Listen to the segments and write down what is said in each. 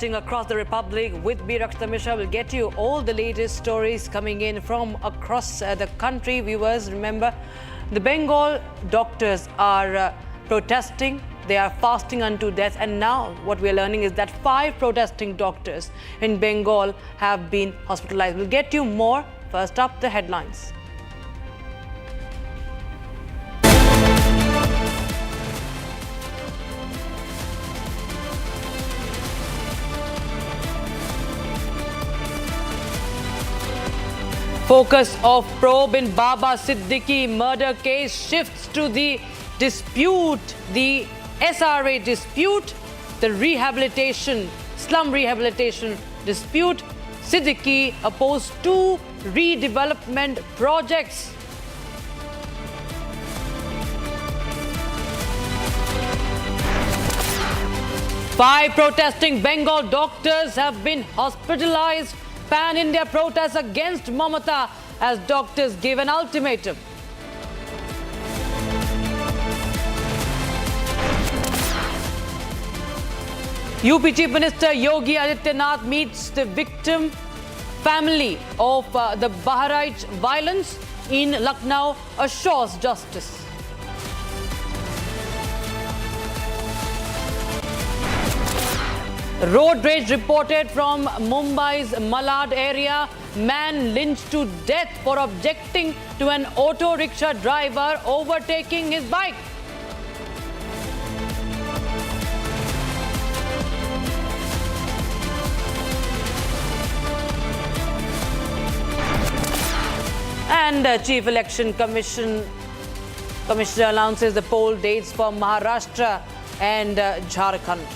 Across the Republic with B. Rakshita Mishra will get you all the latest stories coming in from across the country. Viewers, remember, the Bengal doctors are protesting. They are fasting unto death. And now what we are learning is that 5 protesting doctors in Bengal have been hospitalized. We'll get you more. First up, the headlines. Focus of probe in Baba Siddiqui murder case shifts to the dispute, the SRA dispute, the slum rehabilitation dispute. Siddiqui opposed 2 redevelopment projects. Five protesting Bengal doctors have been hospitalized. Pan-India protests against Mamata as doctors give an ultimatum. UP Chief Minister Yogi Adityanath meets the victim family of the Bahraich violence in Lucknow, assures justice. Road rage reported from Mumbai's Malad area. Man lynched to death for objecting to an auto rickshaw driver overtaking his bike. And Chief Election Commissioner announces the poll dates for Maharashtra and Jharkhand.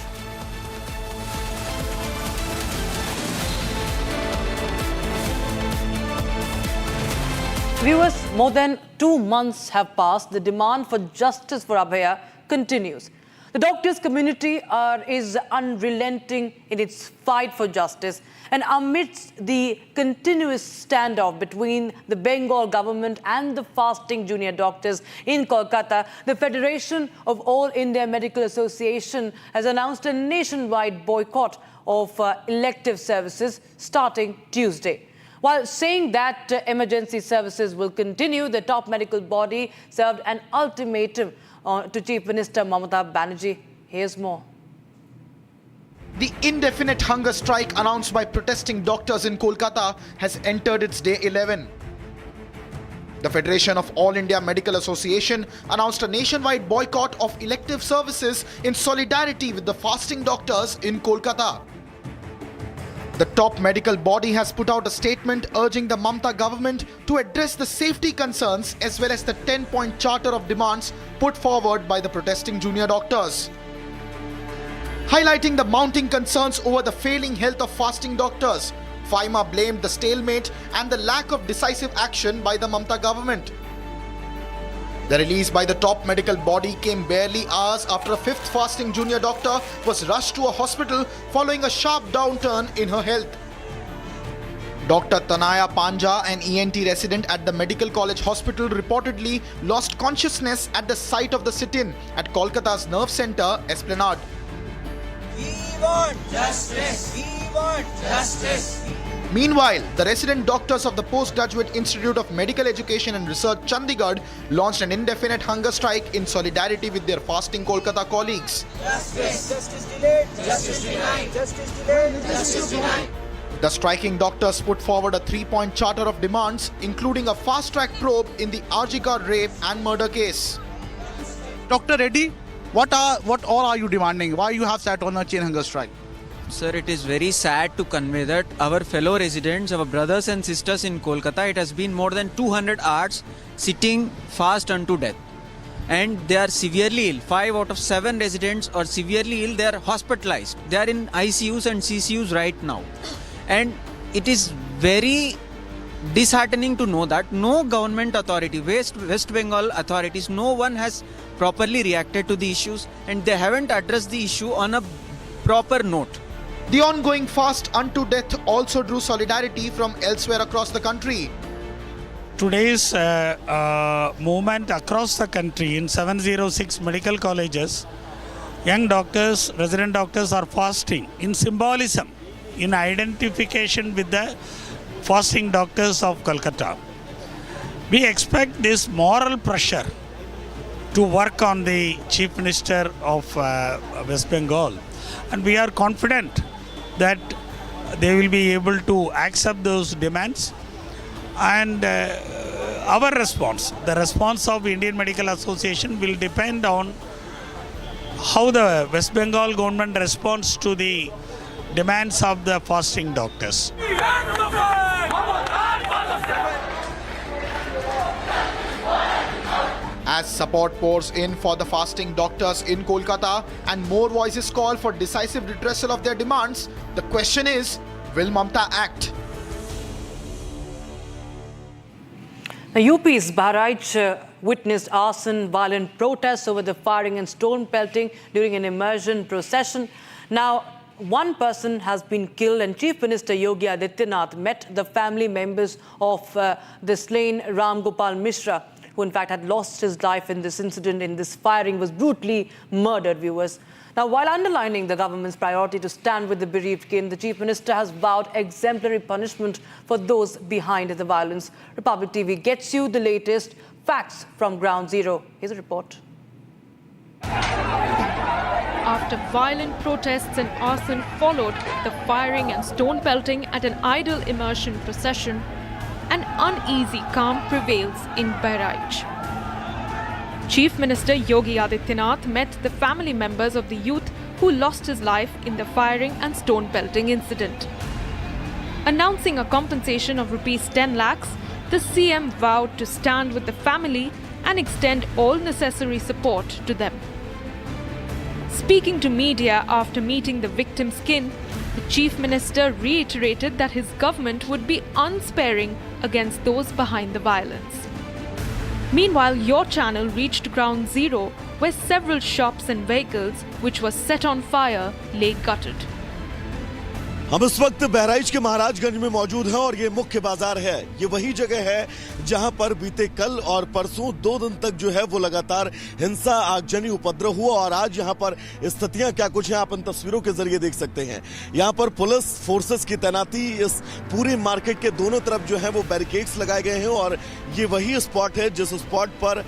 Viewers, more than 2 months have passed. The demand for justice for Abhaya continues. The doctors' community is unrelenting in its fight for justice. And amidst the continuous standoff between the Bengal government and the fasting junior doctors in Kolkata, the Federation of All India Medical Association has announced a nationwide boycott of elective services starting Tuesday. While saying that emergency services will continue, the top medical body served an ultimatum to Chief Minister Mamata Banerjee. Here's more. The indefinite hunger strike announced by protesting doctors in Kolkata has entered its day 11. The Federation of All India Medical Association announced a nationwide boycott of elective services in solidarity with the fasting doctors in Kolkata. The top medical body has put out a statement urging the Mamata government to address the safety concerns as well as the 10-point charter of demands put forward by the protesting junior doctors. Highlighting the mounting concerns over the failing health of fasting doctors, FIMA blamed the stalemate and the lack of decisive action by the Mamata government. The release by the top medical body came barely hours after a 5th fasting junior doctor was rushed to a hospital following a sharp downturn in her health. Dr. Tanaya Panja, an ENT resident at the Medical College Hospital, reportedly lost consciousness at the site of the sit-in at Kolkata's Nerve Centre, Esplanade. We want justice! We want justice! Meanwhile, the resident doctors of the Postgraduate Institute of Medical Education and Research, Chandigarh, launched an indefinite hunger strike in solidarity with their fasting Kolkata colleagues. Justice! Justice delayed! Justice denied! Justice delayed! Justice denied! The striking doctors put forward a 3-point charter of demands, including a fast-track probe in the Arjikar rape and murder case. Dr. Reddy, what all are you demanding? Why you have sat on a chain hunger strike? Sir, it is very sad to convey that our fellow residents, our brothers and sisters in Kolkata, it has been more than 200 hours sitting fast unto death. And they are severely ill. 5 out of 7 residents are severely ill. They are hospitalized. They are in ICUs and CCUs right now. And it is very disheartening to know that no government authority, West Bengal authorities, no one has properly reacted to the issues and they haven't addressed the issue on a proper note. The ongoing fast unto death also drew solidarity from elsewhere across the country. Today's movement across the country in 706 medical colleges young doctors, resident doctors are fasting in symbolism, in identification with the fasting doctors of Kolkata. We expect this moral pressure to work on the Chief Minister of West Bengal, and we are confident that they will be able to accept those demands. And our response, the response of Indian Medical Association, will depend on how the West Bengal government responds to the demands of the fasting doctors. As support pours in for the fasting doctors in Kolkata and more voices call for decisive redressal of their demands, the question is, will Mamata act? Now, UP's Bahraich witnessed arson, violent protests over the firing and stone pelting during an immersion procession. Now, one person has been killed, and Chief Minister Yogi Adityanath met the family members of the slain Ram Gopal Mishra, who in fact had lost his life in this incident. In this firing, was brutally murdered, viewers. Now, while underlining the government's priority to stand with the bereaved kin, the Chief Minister has vowed exemplary punishment for those behind the violence. Republic TV gets you the latest facts from Ground Zero. Here's a report. After violent protests and arson followed the firing and stone pelting at an idol immersion procession, an uneasy calm prevails in Bahraich. Chief Minister Yogi Adityanath met the family members of the youth who lost his life in the firing and stone pelting incident. Announcing a compensation of rupees 10 lakhs, the CM vowed to stand with the family and extend all necessary support to them. Speaking to media after meeting the victim's kin, the Chief Minister reiterated that his government would be unsparing against those behind the violence. Meanwhile, your channel reached Ground Zero, where several shops and vehicles, which were set on fire, lay gutted. हम इस वक्त बहराइच के महाराजगंज में मौजूद हैं और ये मुख्य बाजार है। ये वही जगह है जहां पर बीते कल और परसों 2 दिन तक जो है वो लगातार हिंसा, आगजनी, उपद्रव हुआ और आज यहां पर स्थितियां क्या कुछ हैं आप इन तस्वीरों के जरिए देख सकते हैं। यहां पर पुलिस फोर्सेस की तैनाती, इस पूरी मार्केट के दोनों तरफ जो है वो बैरिकेड्स लगाए गए हैं और ये वही स्पॉट है जिस स्पॉट पर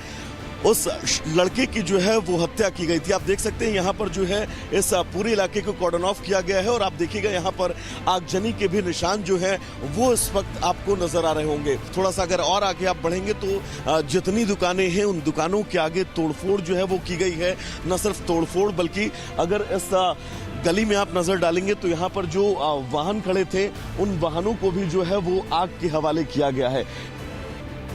उस लड़के की जो है वो हत्या की गई थी। आप देख सकते हैं यहाँ पर जो है इस पूरे इलाके को कॉर्डन ऑफ किया गया है और आप देखिएगा यहाँ पर आगजनी के भी निशान जो है वो इस वक्त आपको नजर आ रहे होंगे। थोड़ा सा अगर और आगे आप बढ़ेंगे तो जितनी दुकानें हैं उन दुकानों के आगे तोड़फोड़ जो है वो की गई है। न सिर्फ तोड़फोड़ बल्कि अगर इस गली में आप नजर डालेंगे तो यहाँ पर जो वाहन खड़े थे उन वाहनों को भी जो है वो आग के हवाले किया गया है।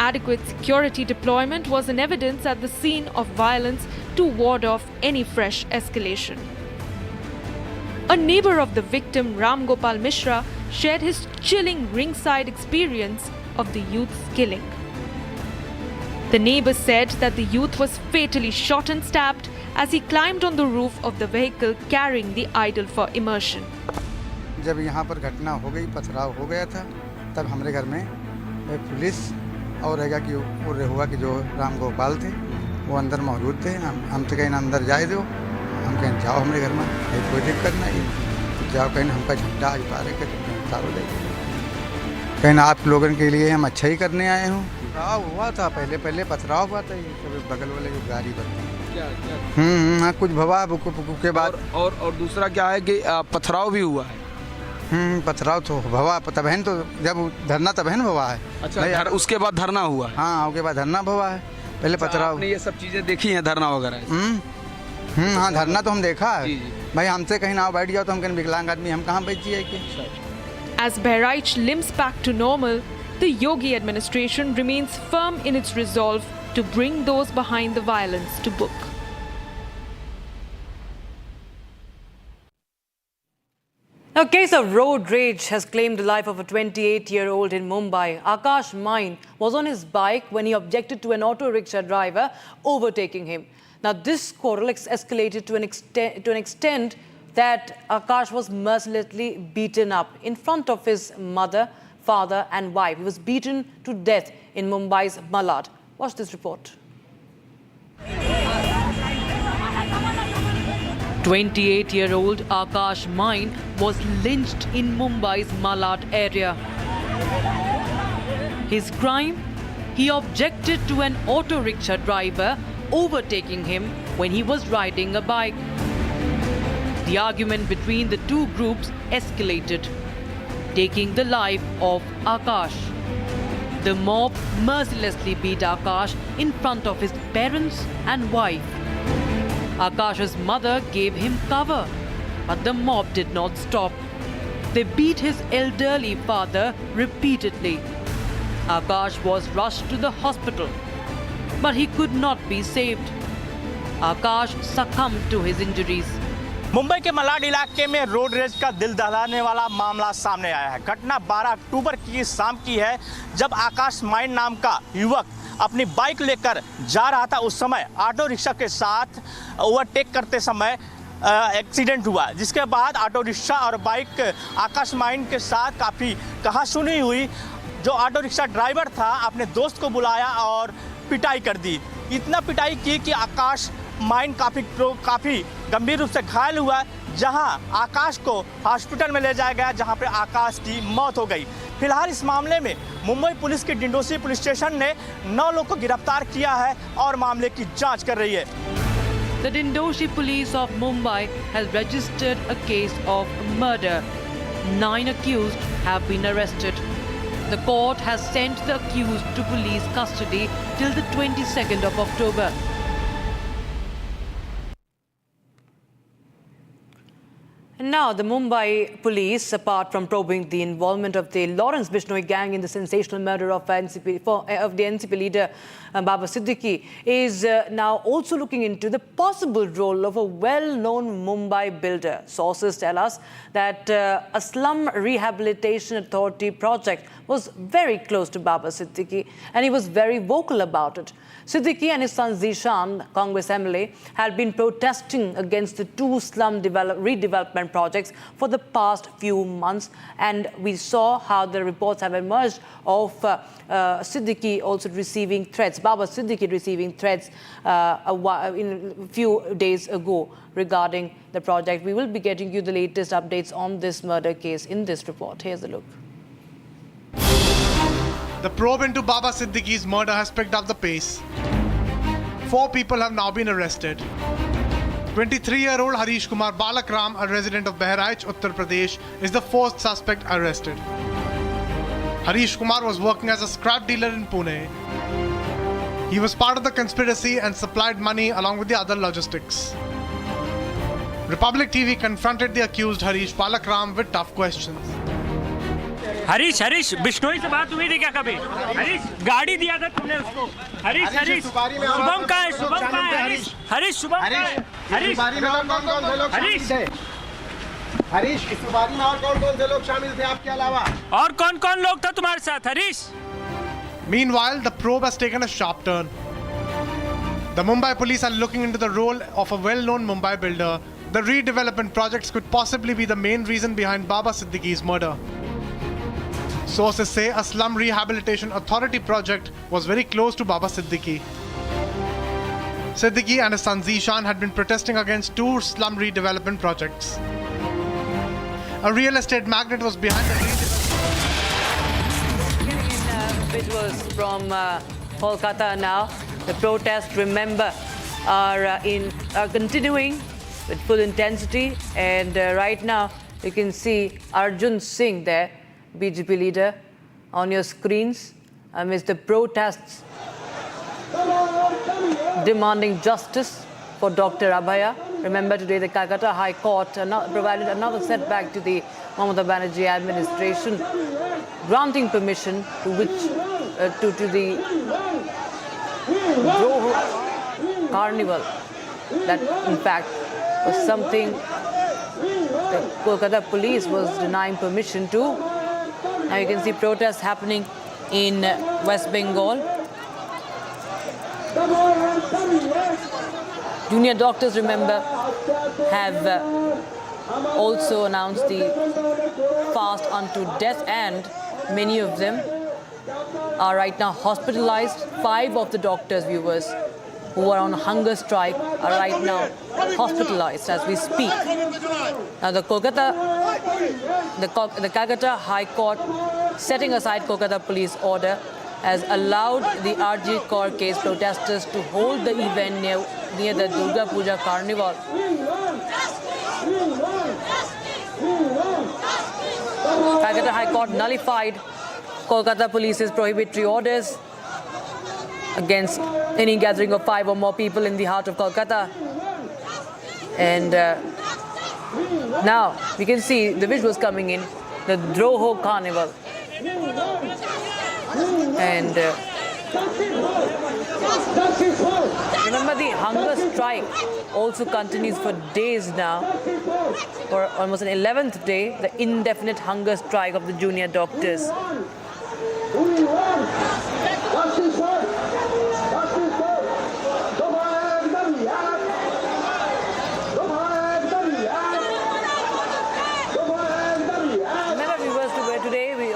Adequate security deployment was in evidence at the scene of violence to ward off any fresh escalation. A neighbor of the victim, Ram Gopal Mishra, shared his chilling ringside experience of the youth's killing. The neighbor said that the youth was fatally shot and stabbed as he climbed on the roof of the vehicle carrying the idol for immersion. जब यहाँ पर घटना हो गई, पथराव हो गया था, तब हमारे घर में पुलिस और रहेगा कि वो हुआ कि जो राम गोपाल थे वो अंदर मौजूद थे। हमसे कहीं अंदर जाए दो, हम कहीं जाओ हमारे घर में, कोई दिक्कत नहीं, जाओ कहीं हमका झंडा आज पारे के सारो दे, कहीं आप लोगों के लिए हम अच्छा ही करने आए हूँ। पथराव हुआ था, पहले पथराव हुआ था, ये सब बगल वाले जो गाड़ी बनती हाँ कुछ भवा के बाद और दूसरा क्या है कि पथराव भी हुआ है। पथराव तो भवा तबहन, तो जब धरना तबहन भवा है। अच्छा, उसके बाद धरना हुआ है। हाँ, उसके बाद धरना भवा है, पहले पथराव। आपने ये सब चीजें देखी हैं, धरना वगैरह? हाँ, धरना तो हम देखा है। भाई हमसे कहीं ना बैठ जाओ तो हम कहीं विकलांग आदमी हम कहाँ बैठ जाए कि। As Bahraich limps back to normal, the Yogi administration remains firm in its resolve to bring those behind the violence to book. A case of road rage has claimed the life of a 28-year-old in Mumbai. Akash Main was on his bike when he objected to an auto rickshaw driver overtaking him. Now, this quarrel escalated to an extent that Akash was mercilessly beaten up in front of his mother, father and wife. He was beaten to death in Mumbai's Malad. Watch this report. 28-year-old Akash Main was lynched in Mumbai's Malad area. His crime? He objected to an auto rickshaw driver overtaking him when he was riding a bike. The argument between the two groups escalated, taking the life of Akash. The mob mercilessly beat Akash in front of his parents and wife. Akash's mother gave him cover, but the mob did not stop. They beat his elderly father repeatedly. Akash was rushed to the hospital, but he could not be saved. Akash succumbed to his injuries. Mumbai के मलाड इलाके में road rage का दिल दहलाने वाला मामला सामने आया है। घटना 12 अक्टूबर की शाम की है, जब आकाश माइन नाम का युवक अपनी बाइक लेकर जा रहा था। उस समय ऑटो रिक्शा के साथ ओवरटेक करते समय एक्सीडेंट हुआ, जिसके बाद ऑटो रिक्शा और बाइक आकाश माइन के साथ काफ़ी कहासुनी हुई। जो ऑटो रिक्शा ड्राइवर था अपने दोस्त को बुलाया और पिटाई कर दी। इतना पिटाई की कि आकाश माइन काफ़ी गंभीर रूप से घायल हुआ, जहां आकाश को हॉस्पिटल में ले जाया गया, जहां पे आकाश की मौत हो गई। फिलहाल इस मामले में मुंबई पुलिस के डिंडोसी पुलिस स्टेशन ने 9 लोगों को गिरफ्तार किया है और मामले की जांच कर रही है। The Dindoshi police of Mumbai has registered a case of murder. 9 accused have been arrested. The court has sent the accused to police custody till the 22nd of October. And now the Mumbai police, apart from probing the involvement of the Lawrence Bishnoi gang in the sensational murder of the NCP leader Baba Siddiqui, is now also looking into the possible role of a well-known Mumbai builder. Sources tell us that a Slum Rehabilitation Authority project was very close to Baba Siddiqui, and he was very vocal about it. Siddiqui and his son Zeeshan, Congress MLA, had been protesting against the two slum redevelopment projects for the past few months, and we saw how the reports have emerged of Siddiqui also receiving threats, Baba Siddiqui receiving threats a few days ago regarding the project. We will be getting you the latest updates on this murder case in this report. Here's a look. The probe into Baba Siddiqui's murder has picked up the pace. 4 people have now been arrested. 23-year-old Harish Kumar Balakram, a resident of Bahraich, Uttar Pradesh, is the 4th suspect arrested. Harish Kumar was working as a scrap dealer in Pune. He was part of the conspiracy and supplied money along with the other logistics. Republic TV confronted the accused Harish Balakram with tough questions. Harish Bishnoi से बात हुई थी क्या कभी? हरीश गाड़ी दिया था तुमने उसको? हरीश शुभम कहाँ है? शुभम कहाँ है? हरीश शुभम कहाँ है? हरीश हरीश इस सुपारी में और कौन-कौन से लोग शामिल थे आपके अलावा? और कौन-कौन लोग था तुम्हारे साथ Harish? Meanwhile, the probe has taken a sharp turn. The Mumbai police are looking into the role of a well-known Mumbai builder. The redevelopment projects could possibly be the main reason behind Baba Siddiqui's murder. Sources say a Slum Rehabilitation Authority project was very close to Baba Siddiqui. Siddiqui and his son Zeeshan had been protesting against 2 slum redevelopment projects. A real estate magnate was behind the redevelopment. Visuals from Kolkata now. The protests, remember, are continuing with full intensity, and right now you can see Arjun Singh there, BJP leader, on your screens amidst the protests demanding justice for Dr. Abhaya. Remember, today the Calcutta High Court provided another setback to the Mamata Banerjee administration, granting permission to the Bro Carnival. That, in fact, was something the Kolkata police was denying permission to. Now you can see protests happening in West Bengal. Junior doctors, remember, have also announced the fast unto death, and many of them are right now hospitalized. 5 of the doctors, viewers, who are on hunger strike are right now hospitalized as we speak. Now the Calcutta High Court, setting aside Kolkata police order, has allowed the RG Kaur case protesters to hold the event near the Durga Puja Carnival. Calcutta High Court nullified Kolkata police's prohibitory orders against any gathering of 5 or more people in the heart of Kolkata. And now we can see the visuals coming in, the Droho Carnival. And remember, the hunger strike also continues for days now, for almost an 11th day, the indefinite hunger strike of the junior doctors.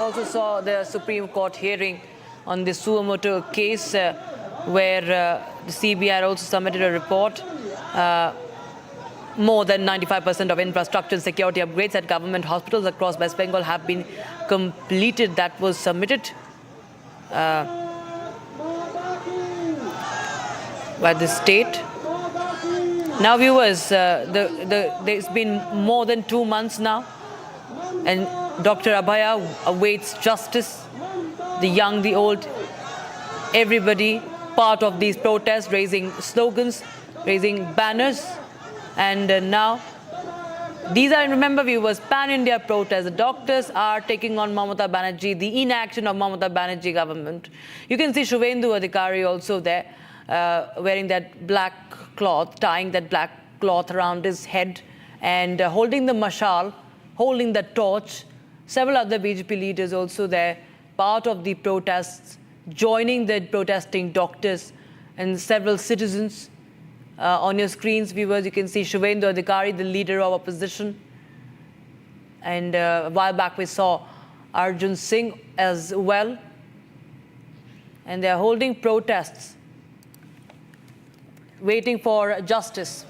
Also saw the Supreme Court hearing on the Suamoto case where the CBI also submitted a report. More than 95% of infrastructure and security upgrades at government hospitals across West Bengal have been completed. That was submitted by the state. Now viewers, there's been more than 2 months now, and Dr. Abhaya awaits justice. The young, the old, everybody part of these protests, raising slogans, raising banners. And now, these are, remember viewers, pan-India protests. The doctors are taking on Mamata Banerjee, the inaction of Mamata Banerjee government. You can see Shuvendu Adhikari also there, wearing that black cloth, tying that black cloth around his head and holding the mashal, holding the torch. Several other BJP leaders also there, part of the protests, joining the protesting doctors and several citizens. On your screens, viewers, you can see Shuvendu Adhikari, the leader of opposition. And a while back we saw Arjun Singh as well. And they're holding protests, waiting for justice.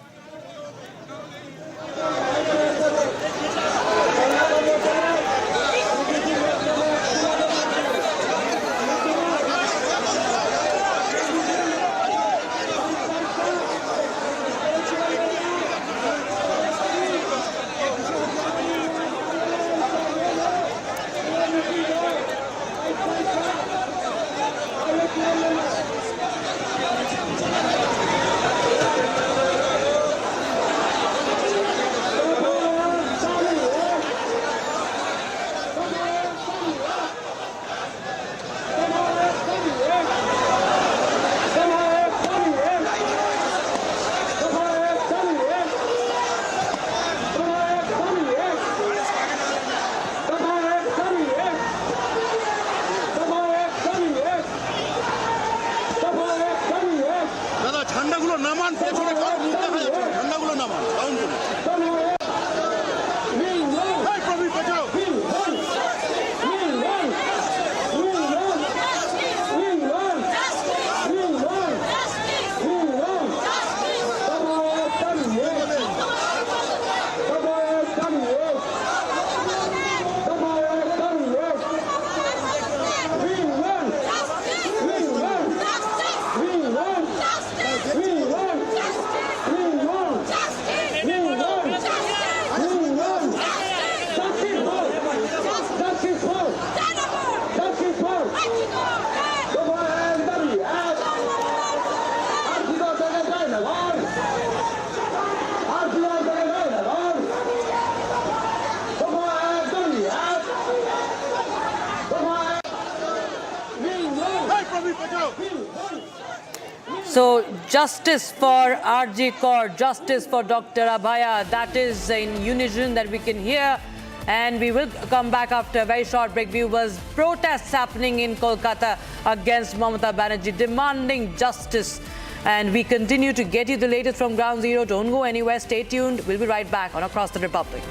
So justice for RG Kaur, justice for Dr. Abhaya, that is in unison that we can hear. And we will come back after a very short break. Viewers, protests happening in Kolkata against Mamata Banerjee, demanding justice. And we continue to get you the latest from Ground Zero. Don't go anywhere. Stay tuned. We'll be right back on Across the Republic.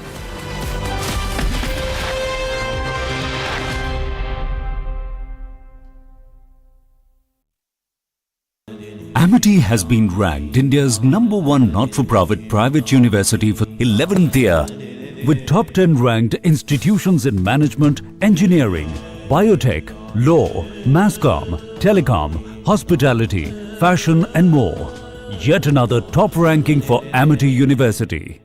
Amity has been ranked India's #1 not-for-profit private university for 11th year, with top 10 ranked institutions in management, engineering, biotech, law, mass comm, telecom, hospitality, fashion and more. Yet another top ranking for Amity University.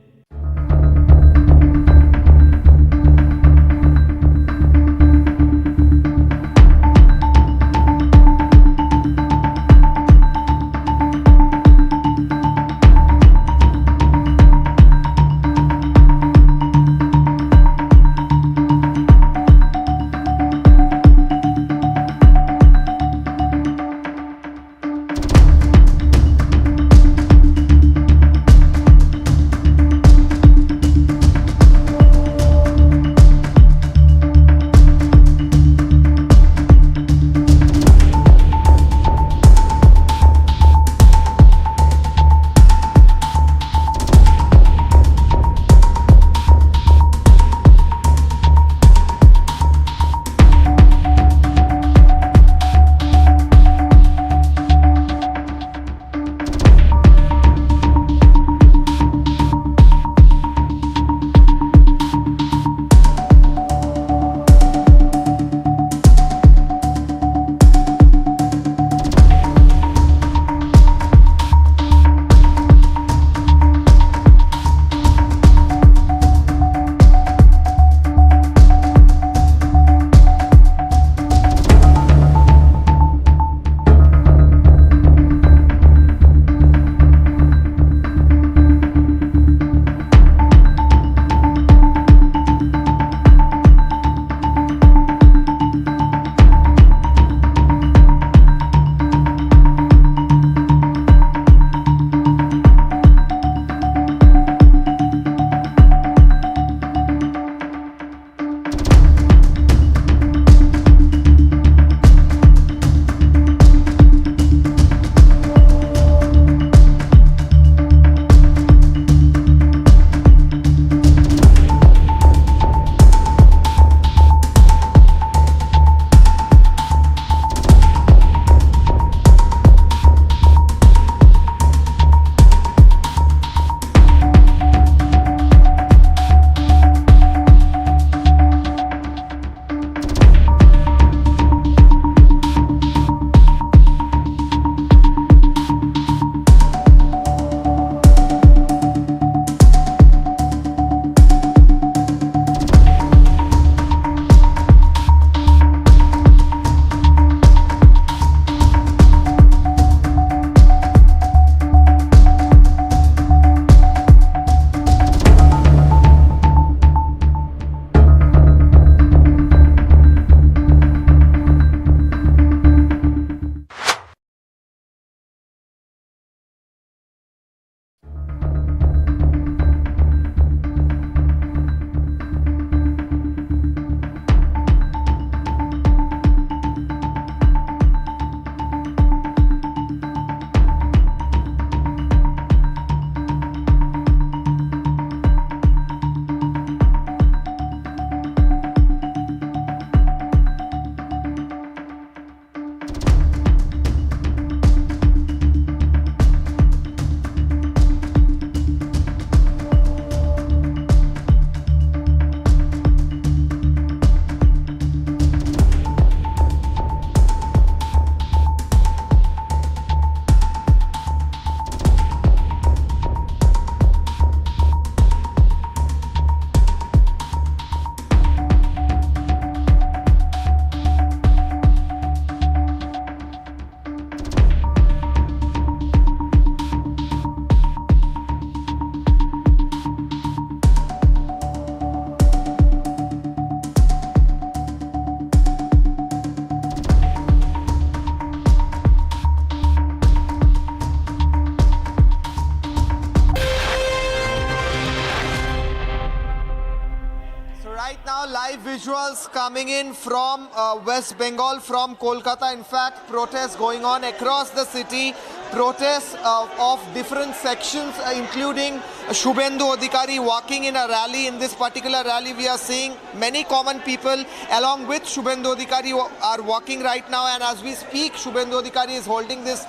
live visuals coming in from West Bengal, from Kolkata. In fact, protests going on across the city. protests of different sections, including Shubhendu Adhikari walking in a rally. In this particular rally, we are seeing many common people along with Shubhendu Adhikari are walking right now, and as we speak, Shubhendu Adhikari is holding this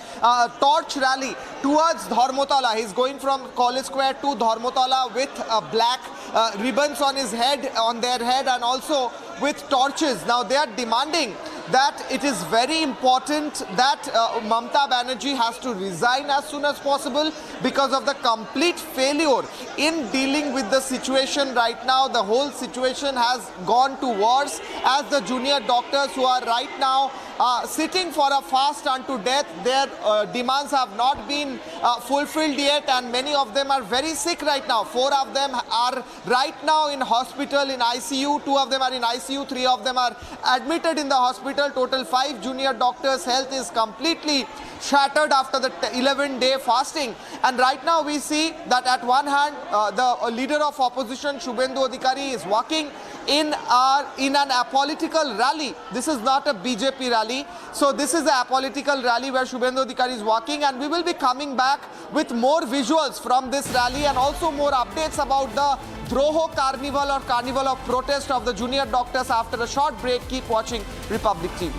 torch rally towards Dharmotala. He's going from College Square to Dharmotala with black ribbons on his head, on their head, and also with torches. Now they are demanding that it is very important that Mamata Banerjee has to resign as soon as possible because of the complete failure in dealing with the situation right now. The whole situation has gone to worse as the junior doctors who are right now sitting for a fast unto death. Their demands have not been fulfilled yet, and many of them are very sick right now. 4 of them are right now in hospital in ICU. 2 of them are in ICU. 3 of them are admitted in the hospital. Total 5 junior doctors' health is completely shattered after the 11-day fasting. And right now we see that at one hand the leader of opposition Shubhendu Adhikari is walking in an apolitical rally. This is not a BJP rally. So this is a apolitical rally where Shubhendu Adhikari is walking, and we will be coming back with more visuals from this rally and also more updates about the Droho Carnival or Carnival of Protest of the junior doctors after a short break. Keep watching Republic TV.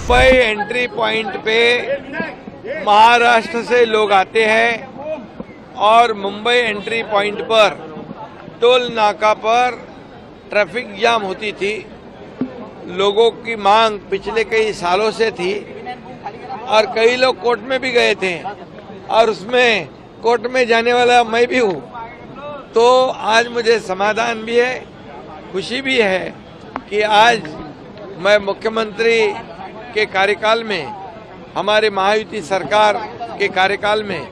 Mumbai entry point पे महाराष्ट्र से लोग आते हैं और Mumbai entry point पर toll नाका पर traffic jam होती थी। लोगों की मांग पिछले कई सालों से थी और कई लोग कोर्ट में भी गए थे और उसमें कोर्ट में जाने वाला मैं भी हूँ। तो आज मुझे समाधान भी है, खुशी भी है कि आज मैं मुख्यमंत्री के कार्यकाल में, हमारे महायुति सरकार के कार्यकाल में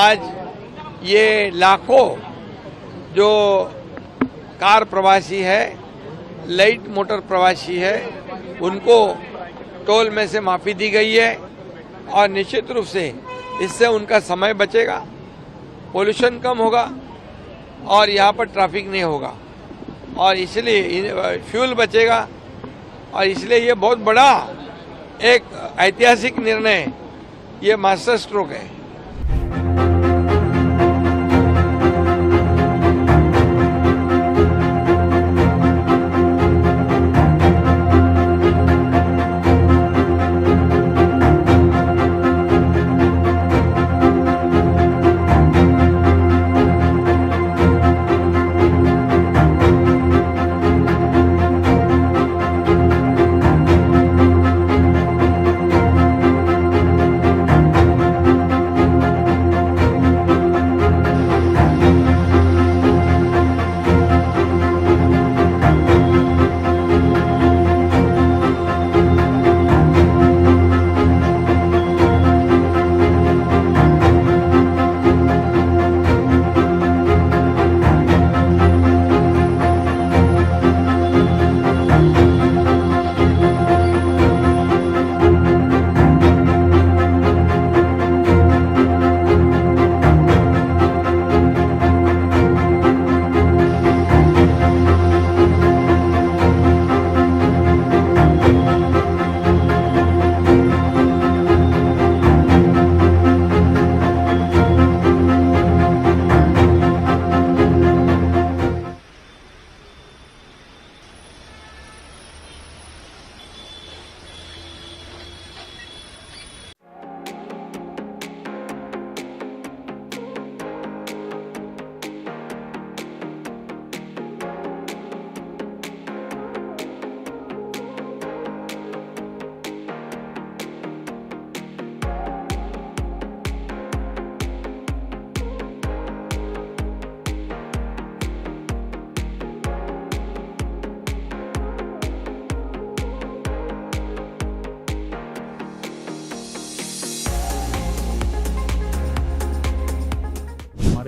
आज ये लाखों जो कार प्रवासी है, लाइट मोटर प्रवासी है, उनको टोल में से माफी दी गई है और निश्चित रूप से इससे उनका समय बचेगा, पोल्यूशन कम होगा और यहाँ पर ट्रैफिक नहीं होगा और इसलिए फ्यूल बचेगा और इसलिए ये बहुत बड़ा एक ऐतिहासिक निर्णय, ये मास्टर स्ट्रोक है।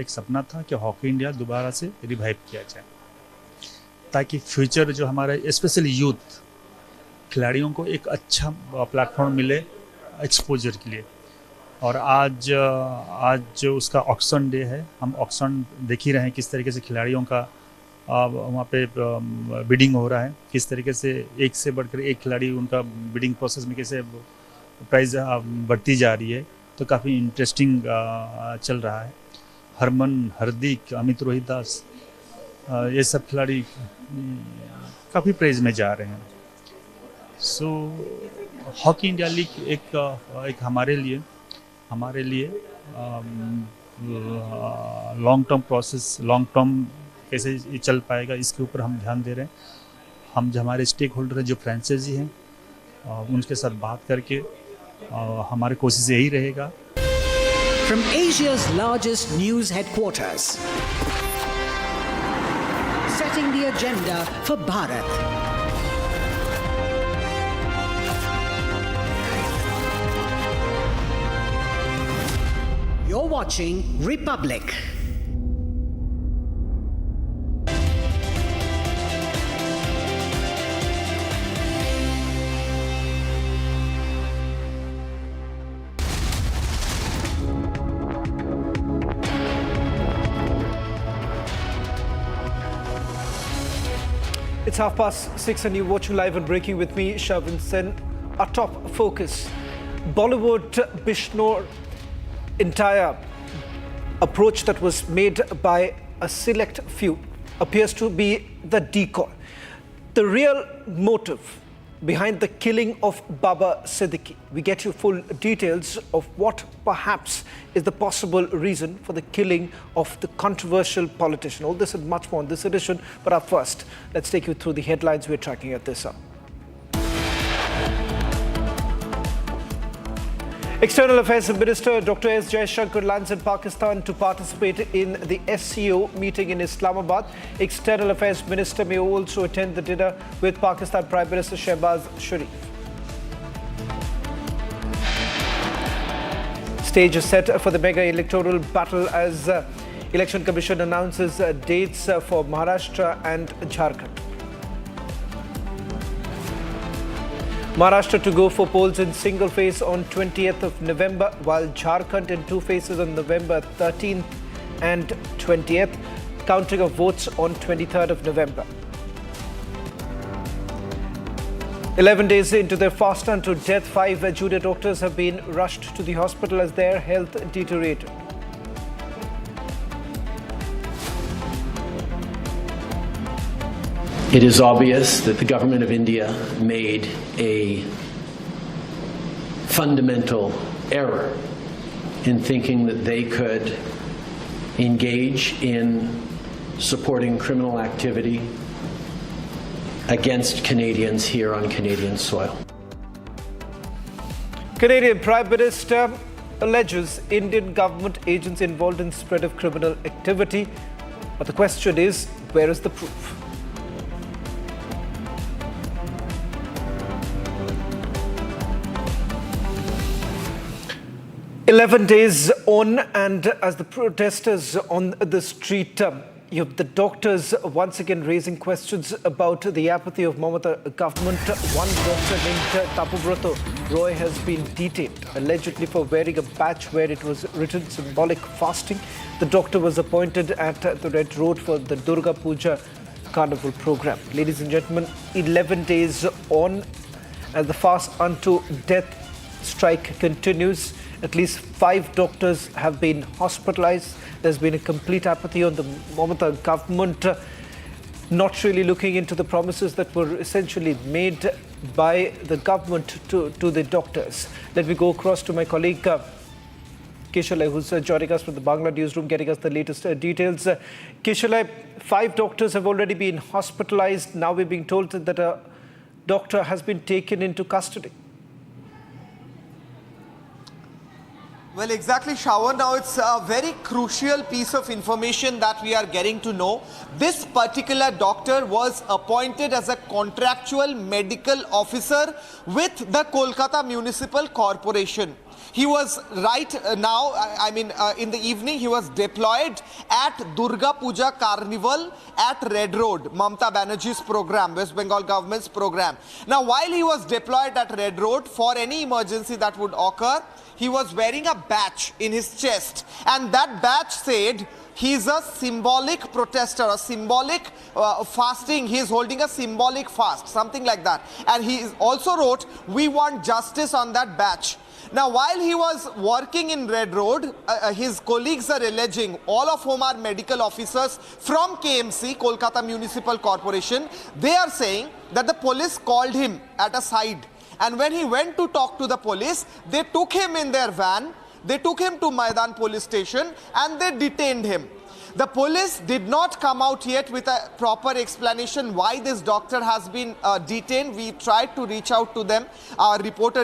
एक सपना था कि हॉकी इंडिया दोबारा से रिवाइव किया जाए, ताकि फ्यूचर जो हमारे स्पेशली यूथ खिलाड़ियों को एक अच्छा प्लेटफॉर्म मिले एक्सपोजर के लिए। और आज जो उसका ऑक्शन डे है, हम ऑक्शन देख ही रहे हैं किस तरीके से खिलाड़ियों का वहाँ पे बिडिंग हो रहा है, किस तरीके से एक से बढ़कर एक खिलाड़ी उनका बिडिंग प्रोसेस में कैसे प्राइस बढ़ती जा रही है, तो काफ़ी इंटरेस्टिंग चल रहा है। हरमन, हार्दिक, अमित रोहिदास, ये सब खिलाड़ी काफ़ी प्राइज में जा रहे हैं। सो हॉकी इंडिया लीग एक हमारे लिए long term process, long term कैसे ये चल पाएगा, इसके ऊपर हम ध्यान दे रहे हैं। हम जो हमारे स्टेक होल्डर हैं, जो फ्रेंचाइजी हैं, उनके साथ बात करके हमारी कोशिश यही रहेगा। From Asia's largest news headquarters, setting the agenda for Bharat. You're watching Republic. It's 6:30 and you're watching live and breaking with me, Shavin Sen. Our top focus, Bollywood Bishnoi entire approach that was made by a select few appears to be the decoy. The real motive behind the killing of Baba Siddique. We get you full details of what perhaps is the possible reason for the killing of the controversial politician. All this and much more in this edition. But up first, let's take you through the headlines we're tracking at this hour. External Affairs Minister Dr. S. Jaishankar lands in Pakistan to participate in the SCO meeting in Islamabad. External Affairs Minister may also attend the dinner with Pakistan Prime Minister Shehbaz Sharif. Stage is set for the mega electoral battle as Election Commission announces dates for Maharashtra and Jharkhand. Maharashtra to go for polls in single phase on 20th of November, while Jharkhand in two phases on November 13th and 20th. Counting of votes on 23rd of November. 11 days into their fast unto death, 5 junior doctors have been rushed to the hospital as their health deteriorated. It is obvious that the government of India made a fundamental error in thinking that they could engage in supporting criminal activity against Canadians here on Canadian soil. Canadian Prime Minister alleges Indian government agents involved in spread of criminal activity. But the question is, where is the proof? "11 days on, and as the protesters on the street, you have the doctors once again raising questions about the apathy of Mamata government. One doctor named Tapubrato Roy has been detained, allegedly for wearing a badge where it was written symbolic fasting. The doctor was appointed at the Red Road for the Durga Puja Carnival program. Ladies and gentlemen, 11 days on as the fast unto death strike continues. At least 5 doctors have been hospitalized. There's been a complete apathy on the Mamata government, not really looking into the promises that were essentially made by the government to the doctors. Let me go across to my colleague Kishalai, who's joining us from the Bangla newsroom, getting us the latest details. Kishalai, 5 doctors have already been hospitalized. Now we're being told that a doctor has been taken into custody. Well, exactly, Shravan. Now, it's a very crucial piece of information that we are getting to know. This particular doctor was appointed as a contractual medical officer with the Kolkata Municipal Corporation. He was in the evening, he was deployed at Durga Puja Carnival at Red Road, Mamata Banerjee's program, West Bengal government's program. Now, while he was deployed at Red Road, for any emergency that would occur, he was wearing a badge in his chest, and that badge said he's a symbolic protester, a symbolic fasting. He's holding a symbolic fast, something like that. And he also wrote, "We want justice" on that badge. Now, while he was working in Red Road, his colleagues are alleging, all of whom are medical officers from KMC, Kolkata Municipal Corporation, they are saying that the police called him at a side. And when he went to talk to the police, they took him in their van, they took him to Maidan police station and they detained him. The police did not come out yet with a proper explanation why this doctor has been detained. We tried to reach out to them. Our reporter